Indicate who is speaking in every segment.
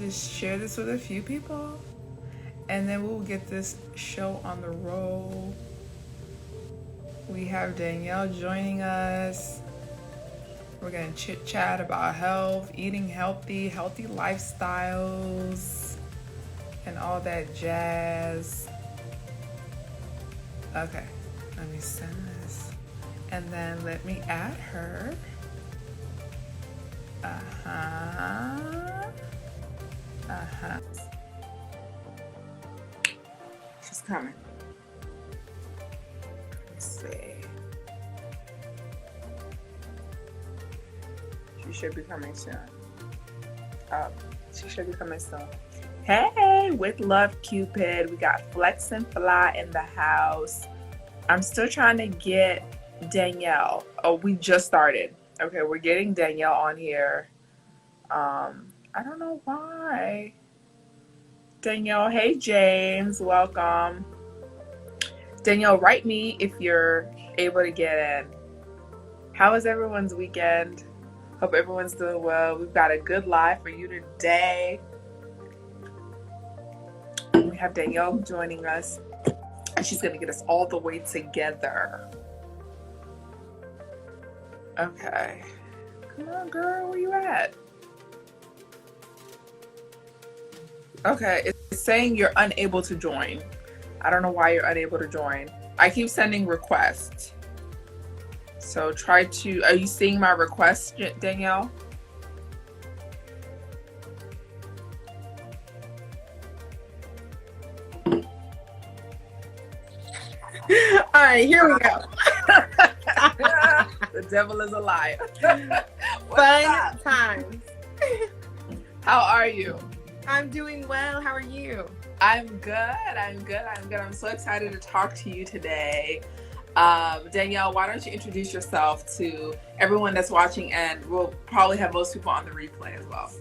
Speaker 1: just share this with a few people, and then we'll get this show on the roll. We have Danielle joining us. We're gonna chit chat about health, eating healthy lifestyles, and all that jazz. Okay, let me send this. And then let me add her. She's coming. Let's see. She should be coming soon. She should be coming soon. Hey, with love, Cupid. We got Flex and Fly in the house. I'm still trying to get Danielle. Oh, we just started. Okay, we're getting Danielle on here. I don't know why. Danielle, hey James, welcome. Danielle, write me if you're able to get in. How was everyone's weekend? Hope everyone's doing well. We've got a good live for you today. We have Danielle joining us, and she's going to get us all the way together. Okay. Come on, girl. Where you at? Okay. It's saying you're unable to join. I don't know why you're unable to join. I keep sending requests. So try to, are you seeing my request, Danielle? All right, here we go. The devil is a liar.
Speaker 2: Fun times.
Speaker 1: How are you?
Speaker 2: I'm doing well. How are you?
Speaker 1: I'm good. I'm so excited to talk to you today. Danielle, why don't you introduce yourself to everyone that's watching, and we'll probably have most people on the replay as well.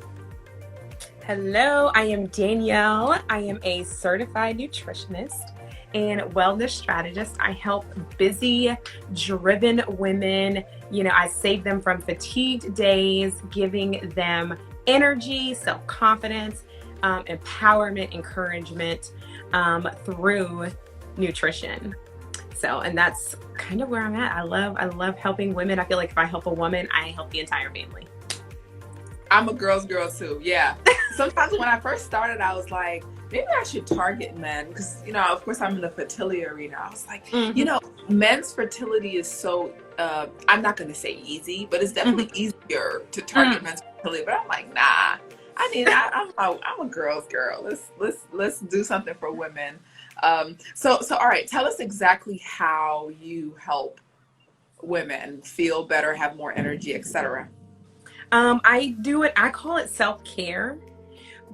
Speaker 2: Hello, I am Danielle. I am a certified nutritionist and wellness strategist. I help busy, driven women. I save them from fatigued days, giving them energy, self-confidence, empowerment, encouragement through nutrition. And that's kind of where I'm at. I love helping women. I feel like if I help a woman, I help the entire family.
Speaker 1: I'm a girl's girl too. Yeah. Sometimes when I first started, I was like, maybe I should target men because, of course I'm in the fertility arena. I was like, men's fertility is so, I'm not going to say easy, but it's definitely easier to target men's fertility. But I'm like, nah, I'm a girl's girl. Let's do something for women. So all right, tell us exactly how you help women feel better, have more energy, etc.
Speaker 2: I call it self-care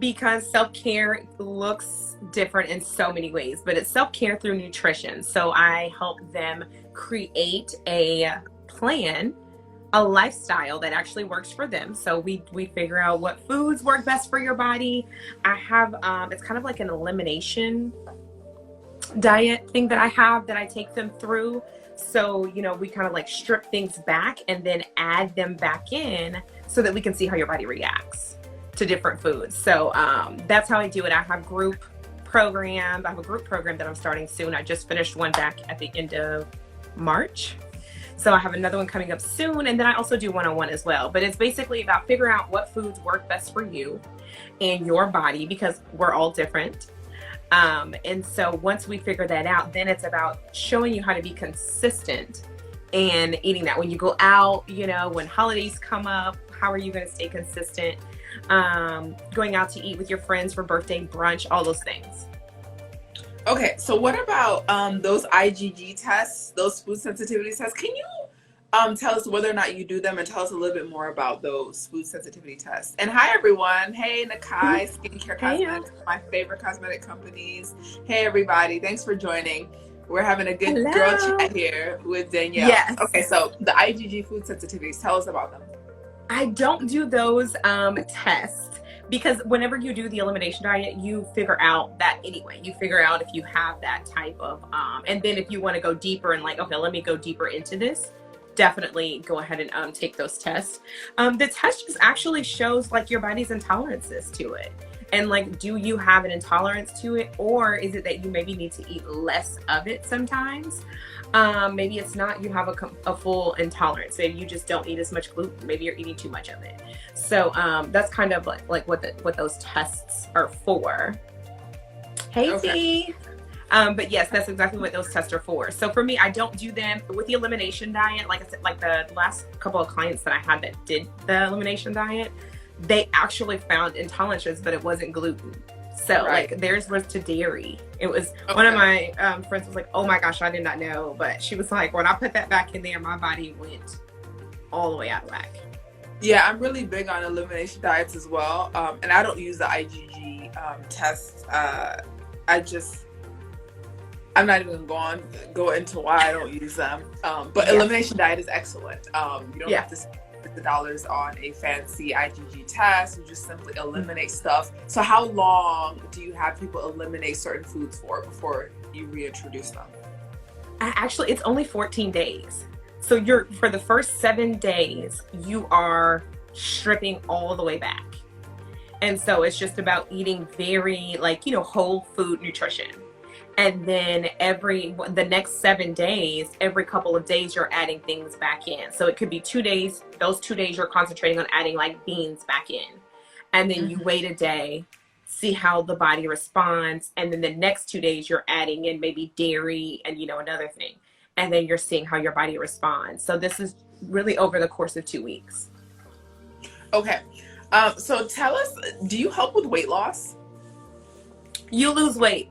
Speaker 2: because self-care looks different in so many ways, but it's self-care through nutrition. So I help them create a plan, a lifestyle that actually works for them. So we figure out what foods work best for your body. I have, it's kind of like an elimination diet thing that I take them through. So, we kind of like strip things back and then add them back in so that we can see how your body reacts to different foods. So that's how I do it. I have group programs. I have a group program that I'm starting soon. I just finished one back at the end of March. So I have another one coming up soon. And then I also do one-on-one as well. But it's basically about figuring out what foods work best for you and your body because we're all different. And so once we figure that out, then it's about showing you how to be consistent and eating that. When you go out, when holidays come up, how are you going to stay consistent? Going out to eat with your friends for birthday brunch, all those things.
Speaker 1: Okay, so what about those IgG tests, those food sensitivity tests? Can you tell us whether or not you do them and tell us a little bit more about those food sensitivity tests? And hi, everyone. Hey, Nakai, Skincare Cosmetics, my favorite cosmetic companies. Hey, everybody. Thanks for joining. We're having a good girl chat here with Danielle.
Speaker 2: Yes.
Speaker 1: Okay, so the IgG food sensitivities, tell us about them.
Speaker 2: I don't do those tests because whenever you do the elimination diet, you figure out that anyway. You figure out if you have that type of, and then if you want to go deeper and like, okay, let me go deeper into this, definitely go ahead and take those tests. The test just actually shows like your body's intolerances to it. And like, do you have an intolerance to it, or is it that you maybe need to eat less of it sometimes? Maybe it's not you have a full intolerance. Maybe you just don't eat as much gluten. Maybe you're eating too much of it. So that's kind of like what those tests are for. Hey,
Speaker 1: Okay.
Speaker 2: But yes, that's exactly what those tests are for. So for me, I don't do them with the elimination diet. Like I said, like the last couple of clients that I had that did the elimination diet, they actually found intolerances, but it wasn't gluten. So
Speaker 1: Right.
Speaker 2: like theirs was to dairy. It was one of
Speaker 1: Okay.
Speaker 2: my friends was like, oh my gosh, I did not know. But she was like, when I put that back in there, my body went all the way out of whack.
Speaker 1: Yeah, I'm really big on elimination diets as well. And I don't use the IgG test. I'm not even going to go into why I don't use them. But
Speaker 2: Yes.
Speaker 1: elimination diet is excellent. You don't have to spend the dollars on a fancy IgG test. You just simply eliminate stuff. So how long do you have people eliminate certain foods for before you reintroduce them?
Speaker 2: Actually, it's only 14 days. So you're for the first 7 days, you are stripping all the way back. And so it's just about eating very whole food nutrition. And then the next 7 days, every couple of days, you're adding things back in. So it could be 2 days. Those 2 days you're concentrating on adding like beans back in. And then you wait a day, see how the body responds. And then the next 2 days you're adding in maybe dairy and, another thing. And then you're seeing how your body responds. So this is really over the course of 2 weeks.
Speaker 1: Okay. So tell us, do you help with weight loss?
Speaker 2: You lose weight.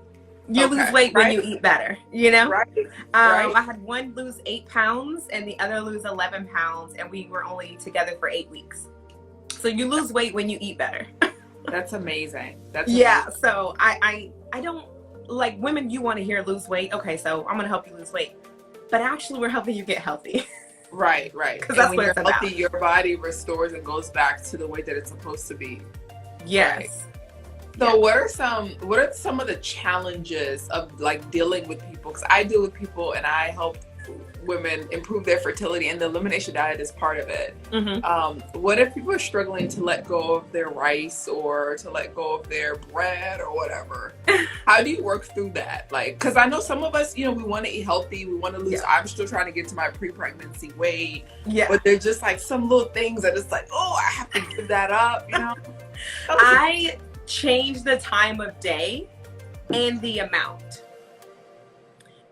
Speaker 2: You lose weight when you eat better,
Speaker 1: Right.
Speaker 2: I had one lose 8 pounds and the other lose 11 pounds, and we were only together for 8 weeks. So you lose weight when you eat better.
Speaker 1: That's amazing.
Speaker 2: Yeah. So I don't like women. You want to hear lose weight? Okay, so I'm gonna help you lose weight, but actually we're helping you get healthy.
Speaker 1: Right.
Speaker 2: Because that's
Speaker 1: when
Speaker 2: what
Speaker 1: you're
Speaker 2: it's about.
Speaker 1: healthy, your body restores and goes back to the way that it's supposed to be.
Speaker 2: Yes.
Speaker 1: Right. So what are some of the challenges of like dealing with people? Because I deal with people and I help women improve their fertility, and the elimination diet is part of it. What if people are struggling to let go of their rice or to let go of their bread or whatever? How do you work through that? Like, because I know some of us, we want to eat healthy, we want to lose. I'm still trying to get to my pre-pregnancy weight, but they're just like some little things that it's like, oh, I have to give that up.
Speaker 2: I change the time of day and the amount.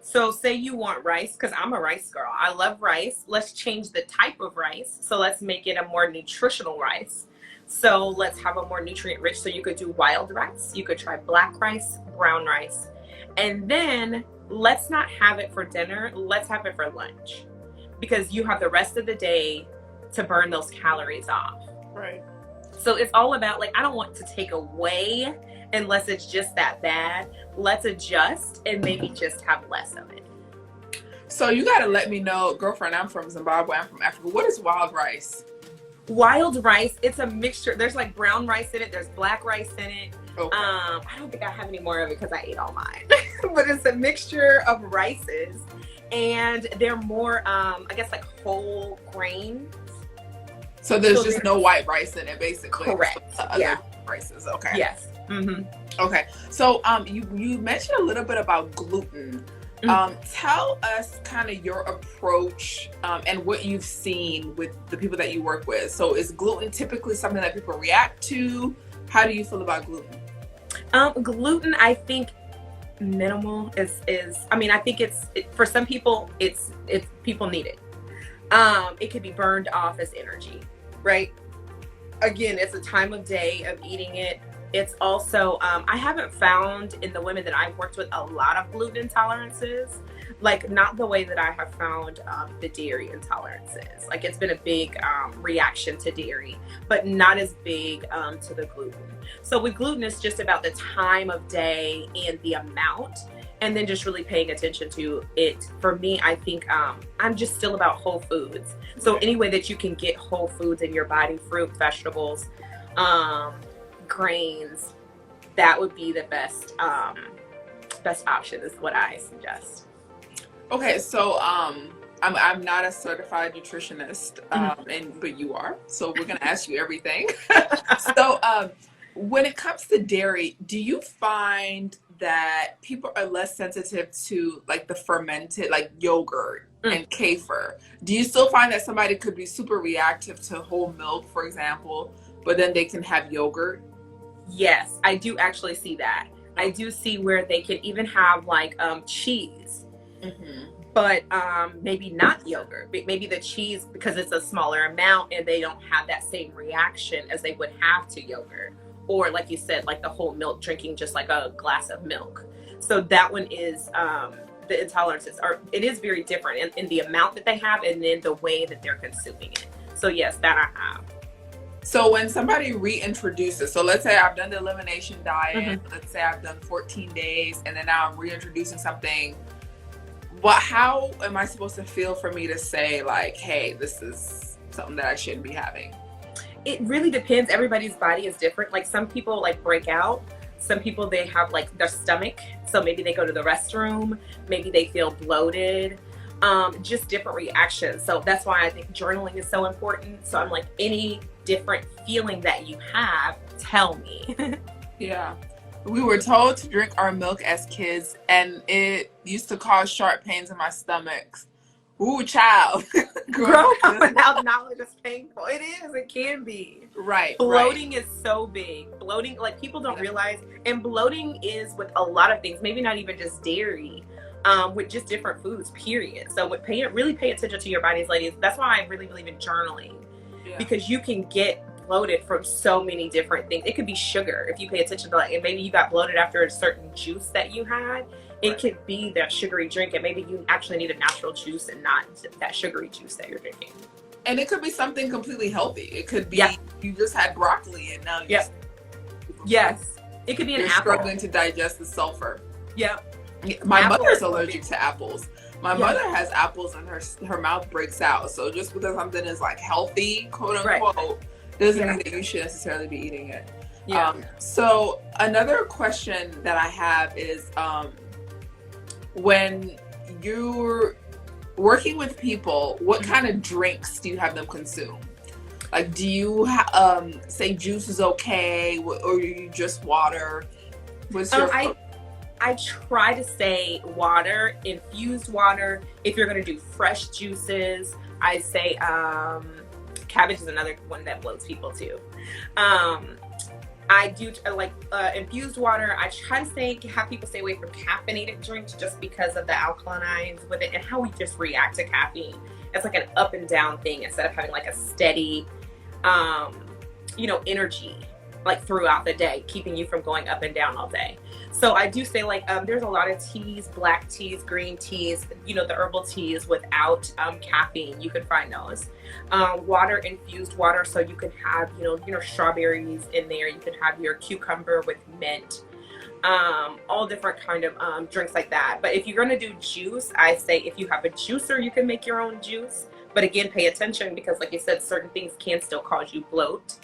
Speaker 2: So say you want rice, because I'm a rice girl. I love rice. Let's change the type of rice. So let's make it a more nutritional rice. So let's have a more nutrient rich. So you could do wild rice. You could try black rice, brown rice. And then let's not have it for dinner. Let's have it for lunch. Because you have the rest of the day to burn those calories off.
Speaker 1: Right.
Speaker 2: So it's all about I don't want to take away unless it's just that bad. Let's adjust and maybe just have less of it.
Speaker 1: So you got to let me know, girlfriend, I'm from Zimbabwe, I'm from Africa. What is wild rice?
Speaker 2: Wild rice, it's a mixture. There's brown rice in it. There's black rice in it.
Speaker 1: Okay.
Speaker 2: I don't think I have any more of it because I ate all mine. But it's a mixture of rices. And they're more, whole grains.
Speaker 1: So there's just no white rice in it, basically.
Speaker 2: Correct.
Speaker 1: Other rices. Okay.
Speaker 2: Yes.
Speaker 1: Okay. So you mentioned a little bit about gluten. Tell us kind of your approach and what you've seen with the people that you work with. So is gluten typically something that people react to? How do you feel about gluten?
Speaker 2: Gluten, I think minimal is I think for some people it's people need it. It can be burned off as energy, right? Again, it's a time of day of eating it. It's also, I haven't found in the women that I've worked with a lot of gluten intolerances, not the way that I have found the dairy intolerances. It's been a big reaction to dairy, but not as big to the gluten. So with gluten, it's just about the time of day and the amount, and then just really paying attention to it. For me, I think I'm just still about whole foods. So any way that you can get whole foods in your body, fruit, vegetables, grains, that would be the best option is what I suggest.
Speaker 1: Okay, so I'm not a certified nutritionist, but you are, so we're gonna ask you everything. So When it comes to dairy, do you find that people are less sensitive to like the fermented, like yogurt
Speaker 2: Mm.
Speaker 1: and kefir? Do you still find that somebody could be super reactive to whole milk, for example, but then they can have yogurt?
Speaker 2: Yes, I do actually see that. I
Speaker 1: Okay.
Speaker 2: do see where they can even have like cheese,
Speaker 1: Hmm.
Speaker 2: but maybe not yogurt. Maybe the cheese, because it's a smaller amount and they don't have that same reaction as they would have to yogurt. Or like you said, like the whole milk, drinking just like a glass of milk. So that one is the intolerances are, it is very different in the amount that they have and then the way that they're consuming it. So yes, that I have.
Speaker 1: So when somebody reintroduces, so let's say I've done the elimination diet,
Speaker 2: Hmm.
Speaker 1: let's say I've done 14 days, and then now I'm reintroducing something. What? How am I supposed to feel for me to say like, hey, this is something that I shouldn't be having?
Speaker 2: It really depends. Everybody's body is different. Like some people like break out. Some people they have like their stomach, so maybe they go to the restroom. Maybe they feel bloated. Just different reactions. So that's why I think journaling is so important. So I'm like, any different feeling that you have, tell me.
Speaker 1: Yeah. We were told to drink our milk as kids, and it used to cause sharp pains in my stomach. Ooh, child. Growing
Speaker 2: Growing up
Speaker 1: up.
Speaker 2: without knowledge is painful. It is. It can be.
Speaker 1: Right, right.
Speaker 2: Bloating is so big. Bloating, like people don't realize, and bloating is with a lot of things. Maybe not even just dairy, with just different foods. Period. So, with really pay attention to your bodies, ladies. That's why I really believe in journaling,
Speaker 1: Yeah,
Speaker 2: because you can get bloated from so many different things. It could be sugar if you pay attention to like, and maybe you got bloated after a certain juice that you had. It
Speaker 1: right.
Speaker 2: could be that sugary drink, and maybe you actually need a natural juice and not that sugary juice that you're drinking.
Speaker 1: And it could be something completely healthy. It could
Speaker 2: Yeah.
Speaker 1: be you just had broccoli and now
Speaker 2: Yep. Yes. It could be an
Speaker 1: you're
Speaker 2: apple.
Speaker 1: struggling to digest the sulfur.
Speaker 2: Yep.
Speaker 1: My
Speaker 2: Apple
Speaker 1: mother's
Speaker 2: is so
Speaker 1: allergic
Speaker 2: big.
Speaker 1: to apples. My
Speaker 2: Yeah.
Speaker 1: mother has apples and her mouth breaks out. So just because something is like healthy, quote
Speaker 2: Right.
Speaker 1: unquote, doesn't
Speaker 2: Yeah.
Speaker 1: mean that you should necessarily be eating it.
Speaker 2: Yeah.
Speaker 1: So another question that I have is when you're working with people, what
Speaker 2: Mhm.
Speaker 1: kind of drinks do you have them consume? Like, do you say juice is okay, or you just water? What's your
Speaker 2: I try to say water, infused water. If you're gonna do fresh juices, I say cabbage is another one that bloats people too. Um, I do like infused water. I try to have people stay away from caffeinated drinks just because of the alkalines with it and how we just react to caffeine. It's like an up and down thing instead of having like a steady, um, energy like throughout the day, keeping you from going up and down all day. So I do say like there's a lot of teas, black teas, green teas, the herbal teas without caffeine. You can find those. Water, infused water, so you can have strawberries in there. You can have your cucumber with mint. All different kind of drinks like that. But if you're gonna do juice, I say if you have a juicer, you can make your own juice. But again, pay attention because, like you said, certain things can still cause you bloat.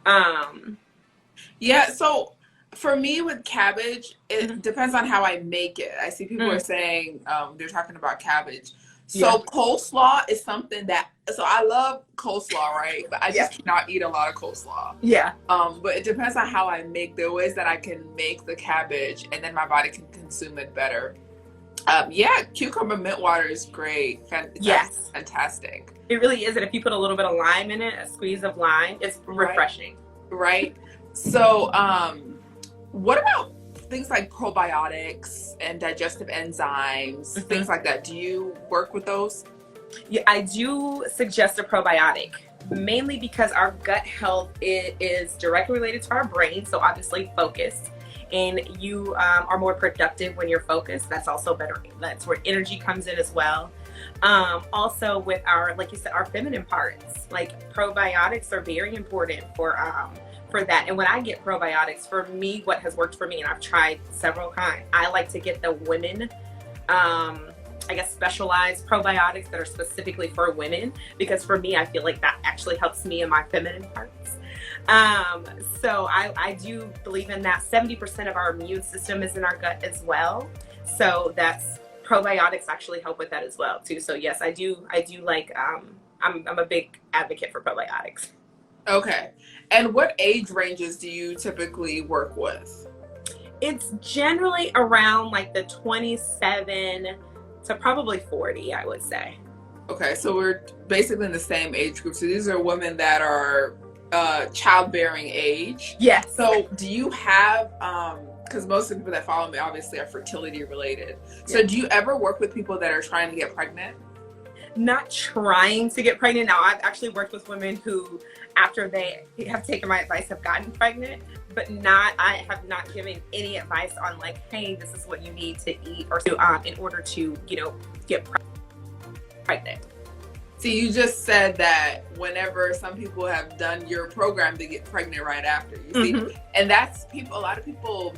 Speaker 2: Um,
Speaker 1: Yeah, so for me with cabbage, it
Speaker 2: mhm,
Speaker 1: depends on how I make it. I see people are
Speaker 2: mm,
Speaker 1: saying they're talking about cabbage.
Speaker 2: yeah,
Speaker 1: So coleslaw is something that, so I love coleslaw, right? But I
Speaker 2: yeah,
Speaker 1: just cannot eat a lot of coleslaw.
Speaker 2: yeah.
Speaker 1: But it depends on how I make. There are ways that I can make the cabbage and then my body can consume it better. Yeah, cucumber mint water is great. It's
Speaker 2: Yes,
Speaker 1: fantastic.
Speaker 2: it really is. And if you put a little bit of lime in it, a squeeze of lime, it's
Speaker 1: Right,
Speaker 2: refreshing.
Speaker 1: right. So, what about things like probiotics and digestive enzymes,
Speaker 2: Mhm.
Speaker 1: things like that? Do you work with those?
Speaker 2: Yeah, I do suggest a probiotic, mainly because our gut health is directly related to our brain. So obviously focus, and you are more productive when you're focused. That's also better. That's where energy comes in as well. Also with our, like you said, our feminine parts, like probiotics are very important for that. And when I get probiotics, for me, what has worked for me, and I've tried several kinds, I like to get the women I guess specialized probiotics that are specifically for women, because for me I feel like that actually helps me in my feminine parts. um so I do believe in that. 70% of our immune system is in our gut as well, so that's probiotics actually help with that as well too. So yes, I do like I'm a big advocate for probiotics.
Speaker 1: Okay. And what age ranges do you typically work with?
Speaker 2: It's generally around like the 27 to probably 40, I would say.
Speaker 1: Okay, so we're basically in the same age group. So these are women that are childbearing age.
Speaker 2: Yes.
Speaker 1: So do you have, because most of the people that follow me obviously are fertility related. So
Speaker 2: Yeah.
Speaker 1: do you ever work with people that are trying to get pregnant?
Speaker 2: Not trying to get pregnant. Now, I've actually worked with women who, after they have taken my advice, have gotten pregnant, but I have not given any advice on like, hey, this is what you need to eat or to, in order to, get pregnant.
Speaker 1: See, you just said that whenever some people have done your program, they get pregnant right after. You see,
Speaker 2: Mhm.
Speaker 1: and that's people. A lot of people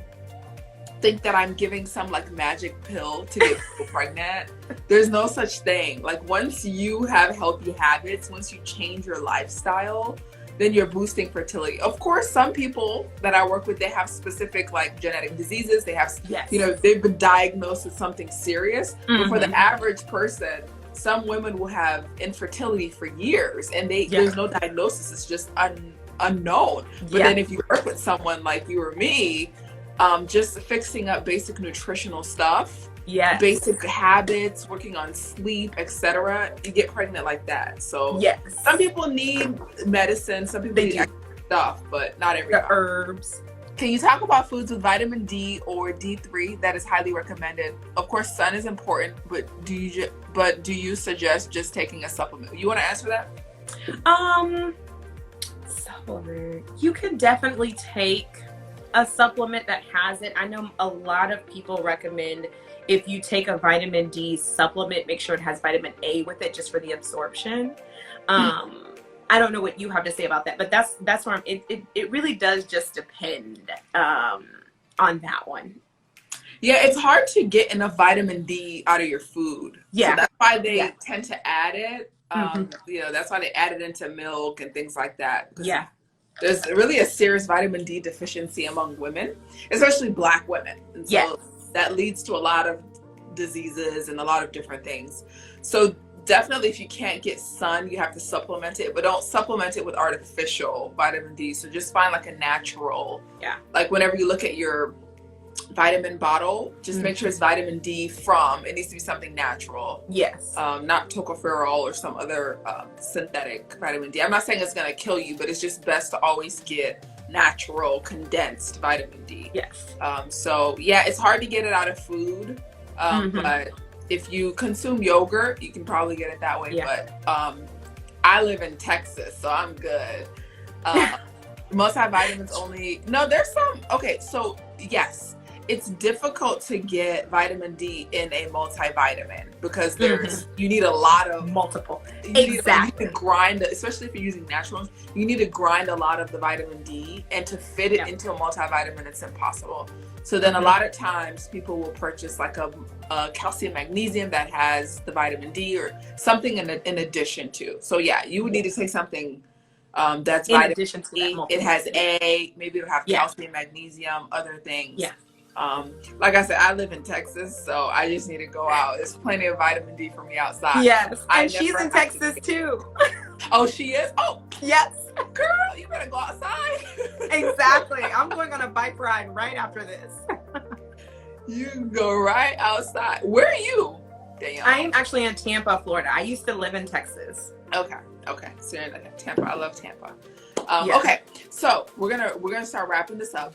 Speaker 1: think that I'm giving some like magic pill to get people pregnant. There's no such thing. Like once you have healthy habits, once you change your lifestyle, then you're boosting fertility. Of course, some people that I work with, they have specific like genetic diseases. They have,
Speaker 2: Yes.
Speaker 1: they've been diagnosed with something serious. But for the
Speaker 2: Mhm.
Speaker 1: average person, some women will have infertility for years and there's no diagnosis. It's just unknown. But then if you work with someone like you or me, just fixing up basic nutritional stuff, basic habits, working on sleep, etc., you get pregnant like that. So some people need medicine, some people need extra stuff, but not everybody.
Speaker 2: The herbs.
Speaker 1: Can you talk about foods with vitamin D or D3 that is highly recommended? Of course, sun is important, but do you suggest just taking a supplement? You want to answer that?
Speaker 2: Supplement. You could definitely take a supplement that has it. I know a lot of people recommend if you take a vitamin D supplement, make sure it has vitamin A with it just for the absorption. I don't know what you have to say about that, but that's where it really does just depend on that one.
Speaker 1: Yeah, it's hard to get enough vitamin D out of your food.
Speaker 2: Yeah.
Speaker 1: So that's why they tend to add it. That's why they add it into milk and things like that.
Speaker 2: Yeah.
Speaker 1: There's really a serious vitamin D deficiency among women, especially Black women. And so that leads to a lot of diseases and a lot of different things. So definitely if you can't get sun, you have to supplement it, but don't supplement it with artificial vitamin D. So just find like a natural, like whenever you look at your vitamin bottle, just make sure it's vitamin D it needs to be something natural.
Speaker 2: Yes.
Speaker 1: Not tocopherol or some other synthetic vitamin D. I'm not saying it's going to kill you, but it's just best to always get natural condensed vitamin D.
Speaker 2: Yes.
Speaker 1: So yeah, it's hard to get it out of food, but if you consume yogurt, you can probably get it that way. But I live in Texas, so I'm good. Multivitamins only. No, there's some. Okay, so yes, it's difficult to get vitamin D in a multivitamin because you need a lot of
Speaker 2: multiple.
Speaker 1: You need to grind, especially if you're using naturals. You need to grind a lot of the vitamin D, and to fit it into a multivitamin, it's impossible. So then a lot of times people will purchase like a calcium magnesium that has the vitamin D or something in addition to. So yeah, you would need to take something that's in addition to that. It has A, maybe it'll have calcium, magnesium, other things. Yeah. Like I said, I live in Texas, so I just need to go out. There's plenty of vitamin D for me outside.
Speaker 2: Yes, and she's in Texas too.
Speaker 1: Oh, she is? Oh,
Speaker 2: yes.
Speaker 1: Girl, you better go outside.
Speaker 2: Exactly. I'm going on a bike ride right after this.
Speaker 1: You can go right outside. Where are you, Danielle?
Speaker 2: I am actually in Tampa, Florida. I used to live in Texas.
Speaker 1: Okay. So you're in Tampa. I love Tampa. Okay. So we're gonna start wrapping this up.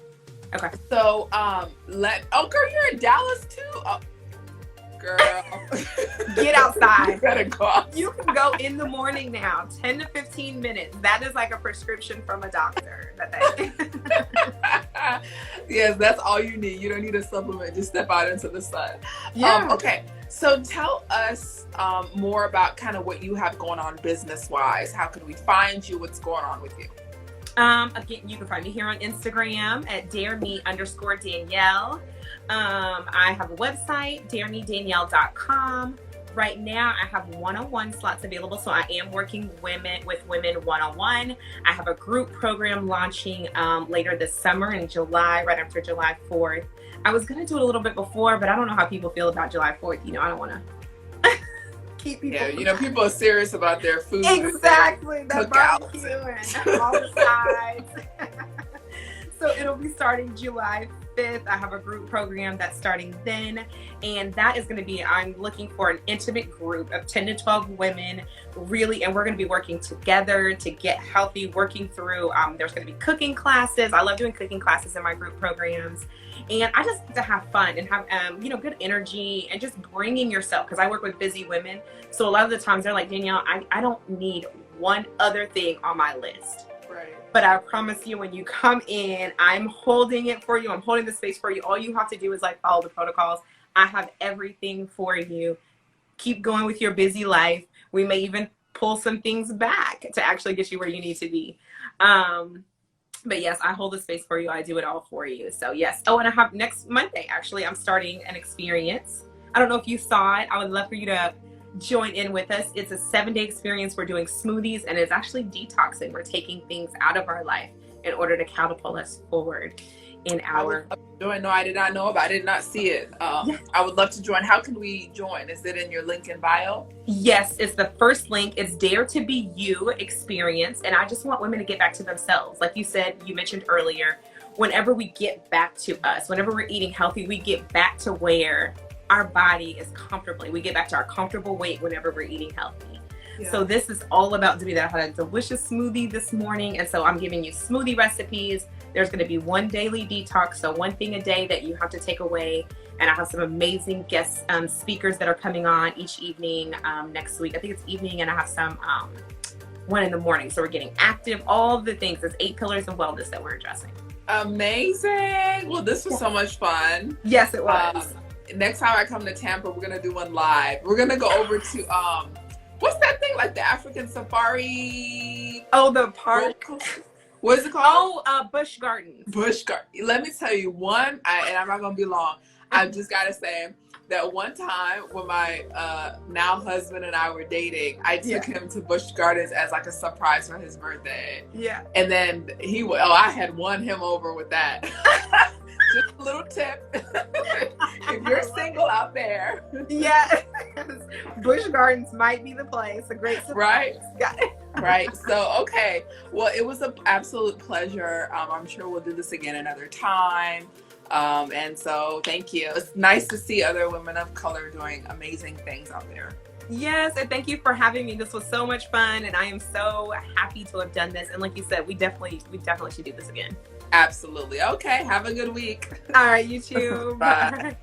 Speaker 2: Okay.
Speaker 1: So girl, you're in Dallas too? Oh, girl.
Speaker 2: Get outside.
Speaker 1: You gotta go outside.
Speaker 2: You can go in the morning now, 10 to 15 minutes. That is like a prescription from a doctor.
Speaker 1: Yes, that's all you need. You don't need a supplement. Just step out into the sun.
Speaker 2: Yeah.
Speaker 1: Okay. So tell us more about kind of what you have going on business-wise. How can we find you? What's going on with you?
Speaker 2: Again, you can find me here on Instagram at dareme_Danielle. I have a website, daremedanielle.com. Right now, I have one-on-one slots available, so I am working with women one-on-one. I have a group program launching later this summer in July, right after July 4th. I was going to do it a little bit before, but I don't know how people feel about July 4th. I don't want to. keep people.
Speaker 1: Yeah, you know, people are serious about their food.
Speaker 2: Exactly. That
Speaker 1: Cookouts.
Speaker 2: barbecue and all the sides. So it'll be starting July 5th. I have a group program that's starting then. And that is going to be, I'm looking for an intimate group of 10 to 12 women, really. And we're going to be working together to get healthy, working through, there's going to be cooking classes. I love doing cooking classes in my group programs. And I just like to have fun and have, you know, good energy and just bringing yourself, because I work with busy women. So a lot of the times they're like, Danielle, I don't need one other thing on my list.
Speaker 1: Right.
Speaker 2: But I promise you, when you come in, I'm holding it for you. I'm holding the space for you. All you have to do is like follow the protocols. I have everything for you. Keep going with your busy life. We may even pull some things back to actually get you where you need to be. But yes, I hold the space for you. I do it all for you. So yes. Oh, and I have next Monday, actually, I'm starting an experience. I don't know if you saw it. I would love for you to join in with us. It's a 7-day experience. We're doing smoothies, and it's actually detoxing. We're taking things out of our life in order to catapult us forward in our.
Speaker 1: No, I did not know about. I did not see it.
Speaker 2: Yes.
Speaker 1: I would love to join. How can we join? Is it in your link in bio?
Speaker 2: Yes, it's the first link. It's Dare to Be You experience, and I just want women to get back to themselves. Like you said, you mentioned earlier, whenever we get back to us, whenever we're eating healthy, we get back to where our body is comfortably. We get back to our comfortable weight whenever we're eating healthy. Yeah. So this is all about Davita. I had a delicious smoothie this morning, and so I'm giving you smoothie recipes. There's going to be one daily detox, so one thing a day that you have to take away. And I have some amazing guest speakers that are coming on each evening next week. I think it's evening, and I have some one in the morning. So we're getting active, all the things. There's 8 pillars of wellness that we're addressing.
Speaker 1: Amazing. Well, this was so much fun.
Speaker 2: Yes, it was.
Speaker 1: Next time I come to Tampa, we're gonna do one live. We're gonna go over to what's that thing, like the African safari?
Speaker 2: Oh, the park.
Speaker 1: What is it called?
Speaker 2: Oh, Busch Gardens.
Speaker 1: Busch Garden. Let me tell you and I'm not gonna be long. I just gotta say that one time when my now husband and I were dating, I took him to Busch Gardens as like a surprise for his birthday.
Speaker 2: Yeah.
Speaker 1: And then I had won him over with that. Just a little tip. If you're single out there.
Speaker 2: Yes. Busch Gardens might be the place. A great surprise.
Speaker 1: Right?
Speaker 2: Got it.
Speaker 1: Right. So, okay. Well, it was an absolute pleasure. I'm sure we'll do this again another time. And so thank you. It's nice to see other women of color doing amazing things out there.
Speaker 2: Yes, and thank you for having me. This was so much fun, and I am so happy to have done this. And like you said, we definitely should do this again.
Speaker 1: Absolutely. Okay. Have a good week.
Speaker 2: All right, you too.
Speaker 1: Bye.